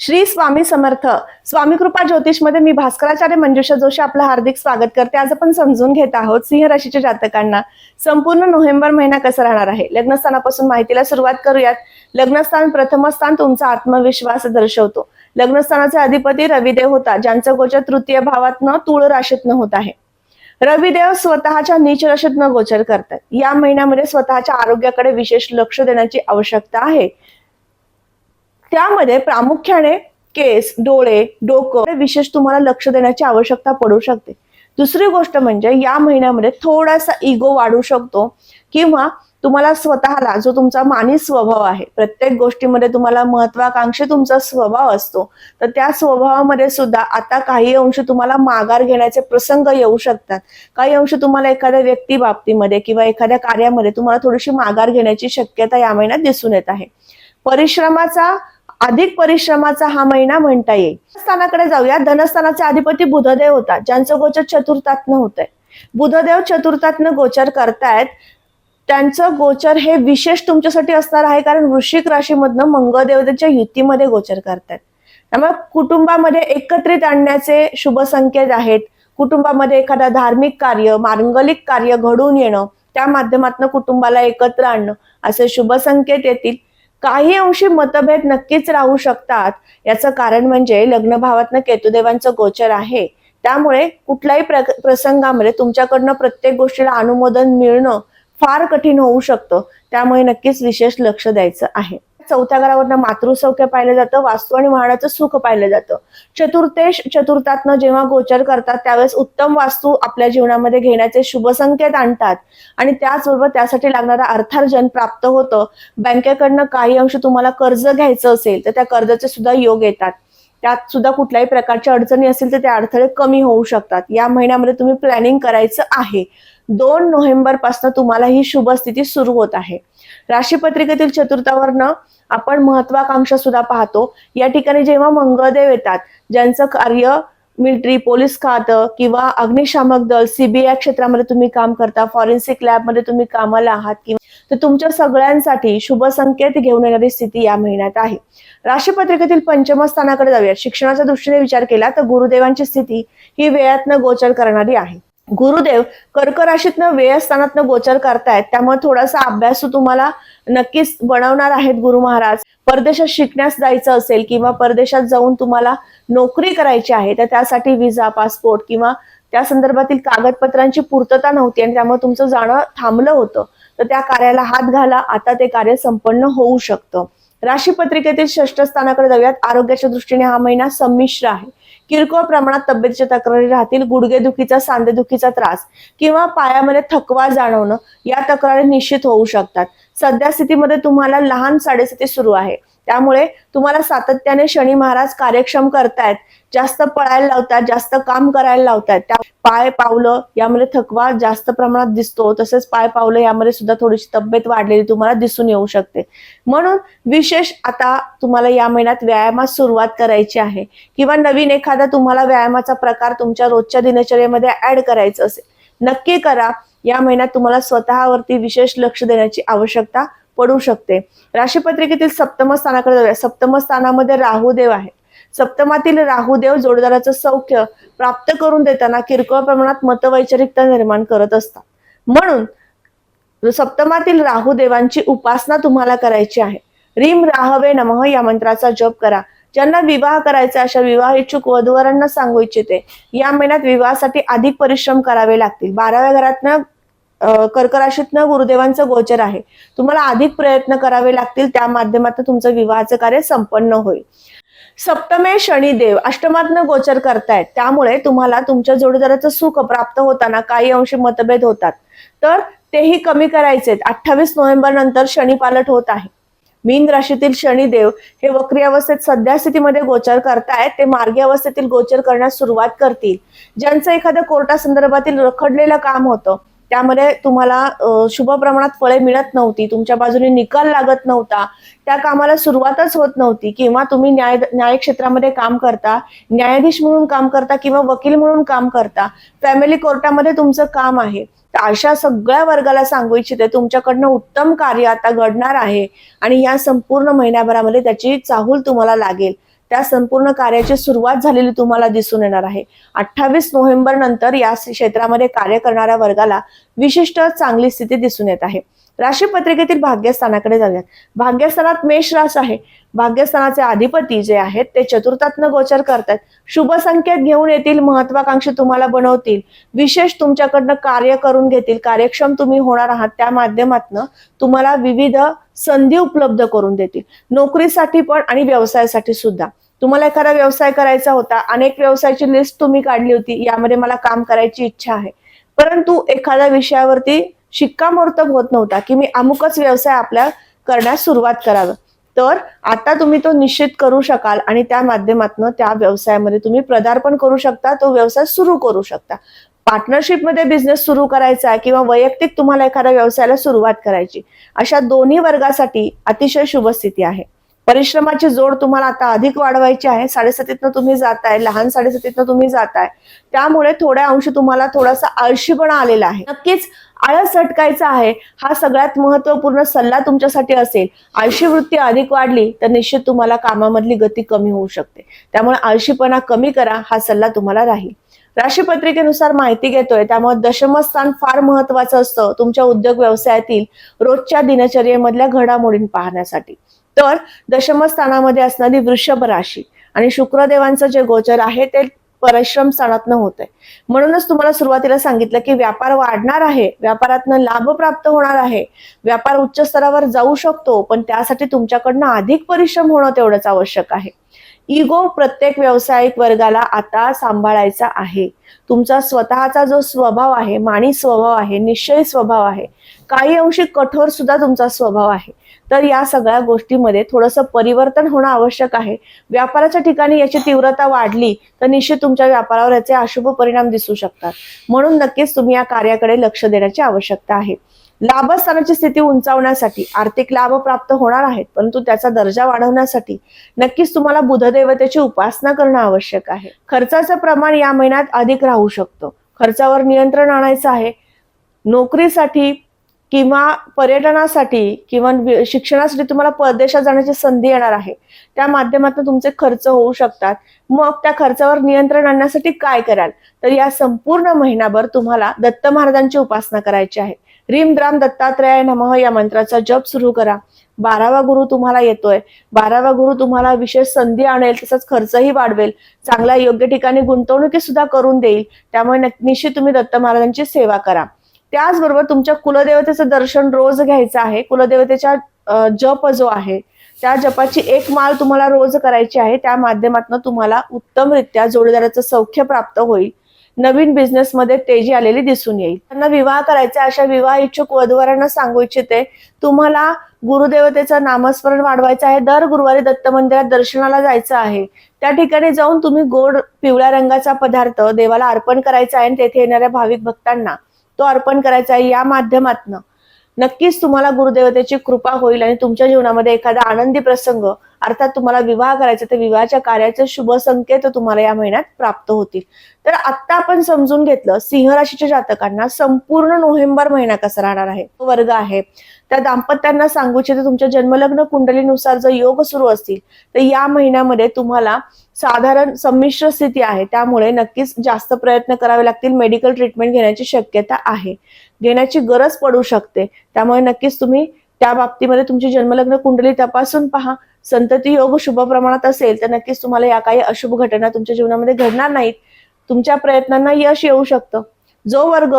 श्री स्वामी समर्थ. स्वामी कृपा ज्योतिष मध्ये मी भास्कराचार्य मंजुषा जोशी आपलं हार्दिक स्वागत करते. आज आपण समजून घेत आहोत सिंह राशीच्या जातकांना संपूर्ण नोव्हेंबर महिना कसा राहणार आहे. लग्नस्थानापासून माहितीला सुरुवात करूयात. लग्नस्थान प्रथम स्थान तुमचा आत्मविश्वास दर्शवतो. लग्नस्थानाचे अधिपती रविदेव होता, ज्यांचं गोचर तृतीय भावातनं तुळ राशीतनं होत आहे. रविदेव स्वतःच्या नीच राशीतनं गोचर करतात. या महिन्यामध्ये स्वतःच्या आरोग्याकडे विशेष लक्ष देण्याची आवश्यकता आहे. त्यामध्ये प्रामुख्याने केस, डोळे, डोकं विशेष तुम्हाला लक्ष देण्याची आवश्यकता पडू शकते. दुसरी गोष्ट म्हणजे या महिन्यामध्ये थोडासा इगो वाढू शकतो किंवा तुम्हाला स्वतःला जो तुमचा मानी स्वभाव आहे, प्रत्येक गोष्टीमध्ये तुम्हाला महत्वाकांक्षी तुमचा स्वभाव असतो, तर त्या स्वभावामध्ये सुद्धा आता काही अंश तुम्हाला माघार घेण्याचे प्रसंग येऊ शकतात. काही अंश तुम्हाला एखाद्या व्यक्ती बाबतीमध्ये किंवा एखाद्या कार्यामध्ये तुम्हाला थोडीशी माघार घेण्याची शक्यता या महिन्यात दिसून येत आहे. अधिक परिश्रमाचा हा महिना म्हणता येईल. स्थानाकडे जाऊया. धनस्थानाचे अधिपती बुधदेव होता, ज्यांचं गोचर चतुर्थातनं होतंय. बुधदेव चतुर्थातनं गोचर करतायत. त्यांचं गोचर हे विशेष तुमच्यासाठी असणार आहे, कारण वृश्चिक राशीमधनं मंगळदेवतेच्या युतीमध्ये गोचर करतायत. त्यामुळे कुटुंबामध्ये एकत्रित आणण्याचे शुभ संकेत आहेत. कुटुंबामध्ये एखादा धार्मिक कार्य, मांगलिक कार्य घडून येणं, त्या माध्यमातून कुटुंबाला एकत्र आणणं असे शुभ संकेत येतील. काही अंशी मतभेद नक्कीच राहू शकतात. याचं कारण म्हणजे लग्न भावातनं केतुदेवांचं गोचर आहे. त्यामुळे कुठल्याही प्रसंगामध्ये तुमच्याकडनं प्रत्येक गोष्टीला अनुमोदन मिळणं फार कठीण होऊ शकतं. त्यामुळे नक्कीच विशेष लक्ष द्यायचं आहे. चौथ्या घरावरनं मातृसौख्य पाहिलं जातं, वास्तू आणि वाहनाचं सुख पाहिलं जातं. चतुर्थातनं जेव्हा गोचर करतात त्यावेळेस उत्तम वास्तू आपल्या जीवनामध्ये घेण्याचे शुभ संकेत आणतात आणि त्याचबरोबर त्यासाठी लागणारा अर्थार्जन प्राप्त होतं. बँकेकडनं काही अंश तुम्हाला कर्ज घ्यायचं असेल तर त्या कर्जाचे सुद्धा योग येतात. त्यात सुद्धा कुठल्याही प्रकारच्या अडचणी असतील तर ते अडथळे कमी होऊ शकतात. या महिन्यामध्ये तुम्ही प्लॅनिंग करायचं आहे. 2 नोव्हेंबर पासून तुम्हाला ही शुभ स्थिती सुरू होत आहे. राशीपत्रिकेतील चतुर्थावरनं आपण महत्वाकांक्षा सुद्धा पाहतो. या ठिकाणी जेव्हा मंगळदेव येतात, ज्यांचं कार्य मिलिटरी, पोलीस खातं किंवा अग्निशामक दल, सीबीआय क्षेत्रामध्ये तुम्ही काम करता, फॉरेन्सिक लॅबमध्ये तुम्ही कामाला आहात, किंवा तर तुमच्या सगळ्यांसाठी शुभ संकेत घेऊन येणारी स्थिती या महिन्यात आहे. राशीपत्रिकेतील पंचम स्थानाकडे जाऊया. शिक्षणाच्या दृष्टीने विचार केला तर गुरुदेवांची स्थिती ही वेळातनं गोचर करणारी आहे. गुरुदेव कर्क राशीतनं व्यय स्थानातनं गोचर करतायत. त्यामुळे थोडासा अभ्यासू तुम्हाला नक्कीच बनवणार आहेत गुरु महाराज. परदेशात शिकण्यास जायचं असेल किंवा परदेशात जाऊन तुम्हाला नोकरी करायची आहे तर त्यासाठी विजा, पासपोर्ट किंवा त्या संदर्भातील कागदपत्रांची पूर्तता नव्हती आणि त्यामुळे तुमचं जाणं थांबलं होतं, तर त्या कार्याला हात घाला. आता ते कार्य संपन्न होऊ शकतं. राशीपत्रिकेतील षष्ठ स्थानाकडे जाऊयात. आरोग्याच्या दृष्टीने हा महिना संमिश्र आहे. किरकोळ प्रमाणात तब्येतीच्या तक्रारी राहतील. गुडघेदुखीचा, सांधेदुखीचा त्रास किंवा पायामध्ये थकवा जाणवणं या तक्रारी निश्चित होऊ शकतात. सध्या स्थितीमध्ये तुम्हाला लहान साडेस्थिती सुरू आहे, त्यामुळे तुम्हाला सातत्याने शनी महाराज कार्यक्षम करतायत. जास्त पळायला लावतात, जास्त काम करायला लावतात. त्या पाय पावलं यामध्ये थकवा जास्त प्रमाणात दिसतो. तसेच पाय पावलं यामध्ये सुद्धा थोडीशी तब्येत वाढलेली तुम्हाला दिसून येऊ शकते. म्हणून विशेष आता तुम्हाला या महिन्यात व्यायामास सुरुवात करायची आहे किंवा नवीन एखादा तुम्हाला व्यायामाचा प्रकार तुमच्या रोजच्या दिनचर्येमध्ये ऍड करायचं असेल, नक्की करा. या महिन्यात तुम्हाला स्वतःवरती विशेष लक्ष देण्याची आवश्यकता पडू शकते. राशीपत्रिकेतील सप्तम स्थानाकडे जाऊया. सप्तम स्थानामध्ये राहुदेव आहे. सप्तमातील राहुदेव जोडदाराचं सौख्य प्राप्त करून देताना किरकोळ प्रमाणात मतवैचारिकता निर्माण करत असतात. म्हणून सप्तमातील राहुदेवांची उपासना तुम्हाला करायची आहे. रीम राहवे नमः या मंत्राचा जप करा. ज्यांना विवाह करायचा अशा विवाह इच्छुक वधूवरांना सांगू इच्छिते, या महिन्यात विवाहासाठी अधिक परिश्रम करावे लागतील. 12व्या घरातनं कर्क राशीतनं गुरुदेवांचं गोचर आहे. तुम्हाला अधिक प्रयत्न करावे लागतील. त्या माध्यमातून तुमचं विवाहाचं कार्य संपन्न होईल. सप्तमे शनिदेव अष्टमातनं गोचर करतायत. त्यामुळे तुम्हाला तुमच्या जोडीदाराचं सुख प्राप्त होताना काही अंशी मतभेद होतात, तर तेही कमी करायचेत. 28 नोव्हेंबर नंतर शनी पालट होत आहे. मीन राशीतील शनिदेव हे वक्री अवस्थेत सध्या स्थितीमध्ये गोचर करतायत. ते मार्गी अवस्थेतील गोचर करण्यास सुरुवात करतील. ज्यांचं एखाद्या कोर्टा संदर्भातील रखडलेलं काम होतं, त्यामध्ये तुम्हाला शुभ प्रमाणात फळे मिळत नव्हती, तुमच्या बाजूने निकाल लागत नव्हता, त्या कामाला सुरुवातच होत नव्हती, किंवा तुम्ही न्याय क्षेत्रामध्ये काम करता, न्यायाधीश म्हणून काम करता किंवा वकील म्हणून काम करता, फॅमिली कोर्टामध्ये तुमचं काम आहे, तर अशा सगळ्या वर्गाला सांगू इच्छिते तुमच्याकडनं उत्तम कार्य आता घडणार आहे आणि या संपूर्ण महिन्याभरामध्ये त्याची चाहूल तुम्हाला लागेल. त्या संपूर्ण कार्याची सुरुवात झालेली तुम्हाला दिसून येणार आहे. 28 नोव्हेंबर नंतर या क्षेत्रामध्ये कार्य करणाऱ्या वर्गाला विशिष्ट चांगली स्थिती दिसून येत आहे. राशी पत्रिकेतील भाग्यस्थानाकडे जाऊयात. भाग्यस्थानात मेष रास आहे. भाग्यस्थानाचे अधिपती जे आहेत ते चतुर्थातनं गोचर करतात. शुभ संकेत घेऊन येतील, महत्वाकांक्षी तुम्हाला बनवतील, विशेष तुमच्याकडनं कार्य करून घेतील, कार्यक्षम तुम्ही होणार आहात. त्या माध्यमातून तुम्हाला विविध संधी उपलब्ध करून देतील, नोकरीसाठी पण आणि व्यवसायासाठी सुद्धा. तुम्हाला एखादा व्यवसाय करायचा होता, अनेक व्यवसायाची लिस्ट तुम्ही काढली होती, यामध्ये मला काम करायची इच्छा आहे, परंतु एखाद्या विषयावरती शिक्कामोर्तब होत नव्हता की मी अमुकच व्यवसाय आपल्या करण्यास सुरुवात करावं, तर आता तुम्ही तो निश्चित करू शकाल आणि त्या माध्यमातून त्या व्यवसायामध्ये तुम्ही पदार्पण करू शकता, तो व्यवसाय सुरू करू शकता. पार्टनरशिप मध्ये बिझनेस सुरू करायचा आहे किंवा वैयक्तिक तुम्हाला एखाद्या व्यवसायाला सुरुवात करायची, अशा दोन्ही वर्गासाठी अतिशय शुभ स्थिती आहे. परिश्रमाची जोड तुम्हाला आता अधिक वाढवायची आहे. 7:30 तुम्ही जाताय, लहान 7:30 तुम्ही जाताय, त्यामुळे थोड्या अंशी तुम्हाला थोडासा आळशीपणा आलेला आहे. नक्कीच आळस झटकायचा आहे, हा सगळ्यात महत्वपूर्ण सल्ला तुमच्यासाठी असेल. आळशी वृत्ती अधिक वाढली तर निश्चित तुम्हाला कामामधली गती कमी होऊ शकते, त्यामुळे आळशीपणा कमी करा, हा सल्ला तुम्हाला राहील. राशी पत्रिकेनुसार माहिती घेतोय, त्यामुळे दशमस्थान फार महत्वाचं असतं तुमच्या उद्योग व्यवसायातील रोजच्या दिनचर्येमधल्या घडामोडी पाहण्यासाठी. तर दशमस्थानामध्ये असणारी वृषभ राशी आणि शुक्रदेवांचं जे गोचर आहे ते परिश्रम स्थानातनं होत आहे. म्हणूनच तुम्हाला सुरुवातीला सांगितलं की व्यापार वाढणार आहे, व्यापारातनं लाभ प्राप्त होणार आहे, व्यापार उच्च स्तरावर जाऊ शकतो, पण त्यासाठी तुमच्याकडनं अधिक परिश्रम होणं तेवढंच आवश्यक आहे. इगो प्रत्येक व्यावसायिक वर्गाला आता सांभाळायचा आहे. तुमचा स्वतःचा जो स्वभाव आहे, माणी स्वभाव आहे, निश्चयी स्वभाव आहे, काही अंशी कठोर सुद्धा तुमचा स्वभाव आहे, तर या सगळ्या गोष्टीमध्ये थोडंसं परिवर्तन होणं आवश्यक आहे. व्यापाराच्या ठिकाणी याची तीव्रता वाढली तर निश्चित तुमच्या व्यापारावर याचे अशुभ परिणाम दिसू शकतात. म्हणून नक्कीच तुम्ही या कार्याकडे लक्ष देण्याची आवश्यकता आहे. लाभस्थानाची स्थिती उंचावण्यासाठी आर्थिक लाभ प्राप्त होणार आहेत, परंतु त्याचा दर्जा वाढवण्यासाठी नक्कीच तुम्हाला बुधदेवतेची उपासना करणं आवश्यक आहे. खर्चाचं प्रमाण या महिन्यात अधिक राहू शकतं, खर्चावर नियंत्रण आणायचं आहे. नोकरीसाठी किंवा पर्यटनासाठी किंवा शिक्षणासाठी तुम्हाला परदेशात जाण्याची संधी येणार आहे, त्या माध्यमातून तुमचे खर्च होऊ शकतात. मग त्या खर्चावर नियंत्रण आणण्यासाठी काय कराल, तर या संपूर्ण महिनाभर तुम्हाला दत्त महाराजांची उपासना करायची आहे. ह्रीम द्राम दत्तात्रेयाय नमः या मंत्राचा जप सुरू करा. 12वा गुरु तुम्हाला येतोय, 12वा गुरु तुम्हाला विशेष संधी आणेल, तसंच खर्चही वाढवेल, चांगल्या योग्य ठिकाणी गुंतवणुकी सुद्धा करून देईल. त्यामुळे निश्चित तुम्ही दत्त महाराजांची सेवा करा. त्याचबरोबर तुमच्या कुलदेवतेचं दर्शन रोज घ्यायचं आहे. कुलदेवतेच्या जप जो आहे त्या जपाची एक माळ तुम्हाला रोज करायची आहे. त्या माध्यमातून तुम्हाला उत्तमरित्या जोडीदाराचं सौख्य प्राप्त होईल. नवीन बिझनेस मध्ये तेजी आलेली दिसून येईल. त्यांना विवाह करायचा, अशा विवाह इच्छुक वधूवरांना सांगू इच्छिते, तुम्हाला गुरुदेवतेचं नामस्मरण वाढवायचं आहे. दर गुरुवारी दत्त मंदिरात दर्शनाला जायचं आहे. त्या ठिकाणी जाऊन तुम्ही गोड पिवळ्या रंगाचा पदार्थ देवाला अर्पण करायचा आहे आणि तेथे येणाऱ्या भाविक भक्तांना तो अर्पण करायचा आहे. या माध्यमातून नक्कीच तुम्हाला गुरुदेवतेची कृपा होईल आणि तुमच्या जीवनामध्ये एखादा आनंदी प्रसंग, अर्थात तुम्हाला विवाह करायचा तर विवाहाच्या कार्याचे शुभ संकेत तुम्हाला या महिन्यात प्राप्त होतील. तर आता आपण समजून घेतलं सिंह राशीच्या जातकांना संपूर्ण नोव्हेंबर महिना कसा राहणार आहे. तो वर्ग आहे त्या दाम्पत्यांना सांगू इच्छिते, तुमच्या जन्मलग्न कुंडलीनुसार जर योग सुरू असतील तर या महिन्यामध्ये तुम्हाला साधारण संमिश्र स्थिती आहे, त्यामुळे नक्कीच जास्त प्रयत्न करावे लागतील. मेडिकल ट्रीटमेंट घेण्याची शक्यता आहे, घेण्याची गरज पडू शकते. त्यामुळे नक्कीच तुम्ही त्या बाबतीमध्ये तुमची जन्मलग्न कुंडली तपासून पहा. संतती योग शुभ प्रमाणात असेल तर नक्कीच तुम्हाला या काही अशुभ घटना तुमच्या जीवनामध्ये घडणार नाहीत. तुमच्या प्रयत्नांना यश येऊ शकतं. जो वर्ग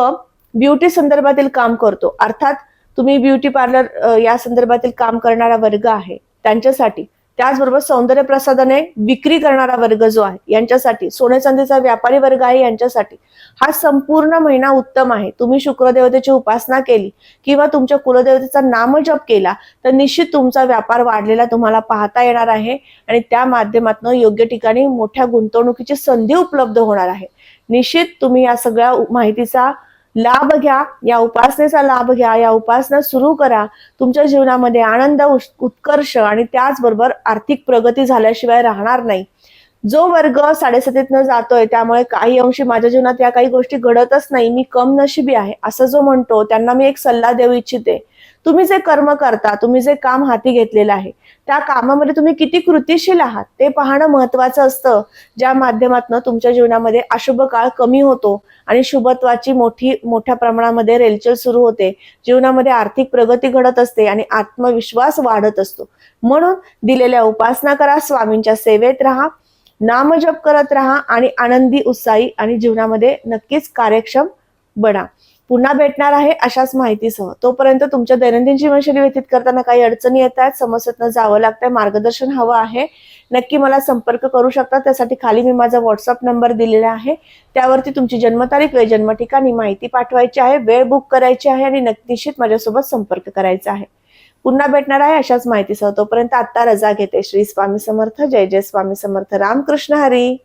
ब्युटी संदर्भातील काम करतो, अर्थात तुम्ही ब्युटी पार्लर या संदर्भातील काम करणारा वर्ग आहे त्यांच्यासाठी, त्याचबरोबर सौंदर्य प्रसाधने विक्री करणारा वर्ग जो आहे यांच्यासाठी, सोने चांदीचा व्यापारी वर्ग आहे यांच्यासाठी हा संपूर्ण महिना उत्तम आहे. तुम्ही शुक्रदेवतेची उपासना केली किंवा तुमच्या कुलदेवतेचा नामजप केला तर निश्चित तुमचा व्यापार वाढलेला तुम्हाला पाहता येणार आहे आणि त्या माध्यमातून योग्य ठिकाणी मोठ्या गुंतवणुकीची संधी उपलब्ध होणार आहे. निश्चित तुम्ही या सगळ्या माहितीचा लाभ घ्या, या उपासनेचा लाभ घ्या, या उपासना सुरू करा. तुमच्या जीवनामध्ये आनंद, उत्कर्ष आणि त्याचबरोबर आर्थिक प्रगती झाल्याशिवाय राहणार नाही. जो वर्ग 7:30 जातोय त्यामुळे काही अंशी माझ्या जीवनात या काही गोष्टी घडतच नाही, मी कम नशिबी आहे असं जो म्हणतो, त्यांना मी एक सल्ला देऊ इच्छिते. तुम्ही जे कर्म करता, तुम्ही जे काम हाती घेतलेलं आहे, त्या कामामध्ये तुम्ही किती कृतिशील आहात ते पाहणं महत्वाचं असतं, ज्या माध्यमातून तुमच्या जीवनामध्ये अशुभ काळ कमी होतो आणि शुभत्वाची मोठ्या प्रमाणामध्ये रेलचल सुरू होते. जीवनामध्ये आर्थिक प्रगती घडत असते आणि आत्मविश्वास वाढत असतो. म्हणून दिलेल्या उपासना करा, स्वामींच्या सेवेत राहा, नामजप करत राहा आणि आनंदी, उत्साही आणि जीवनामध्ये नक्कीच कार्यक्षम बना. पुन्हा भेटणार आहे अशाच माहितीसह. तोपर्यंत तुमच्या दैनंदिन जीवनशैली व्यतीत करताना काही अडचणी येत आहेत, समस्येतनं जावं लागतंय, मार्गदर्शन हवं आहे, नक्की मला संपर्क करू शकता. त्यासाठी खाली मी माझा व्हॉट्सअप नंबर दिलेला आहे, त्यावरती तुमची जन्मतारीख, वेळ, जन्म ठिकाणी माहिती पाठवायची आहे, वेळ बुक करायची आहे आणि निश्चित माझ्यासोबत संपर्क करायचा आहे. पुन्हा भेटणार आहे अशाच माहितीसह. तोपर्यंत आता रजा घेते. श्री स्वामी समर्थ. जय जय स्वामी समर्थ. रामकृष्ण हरी.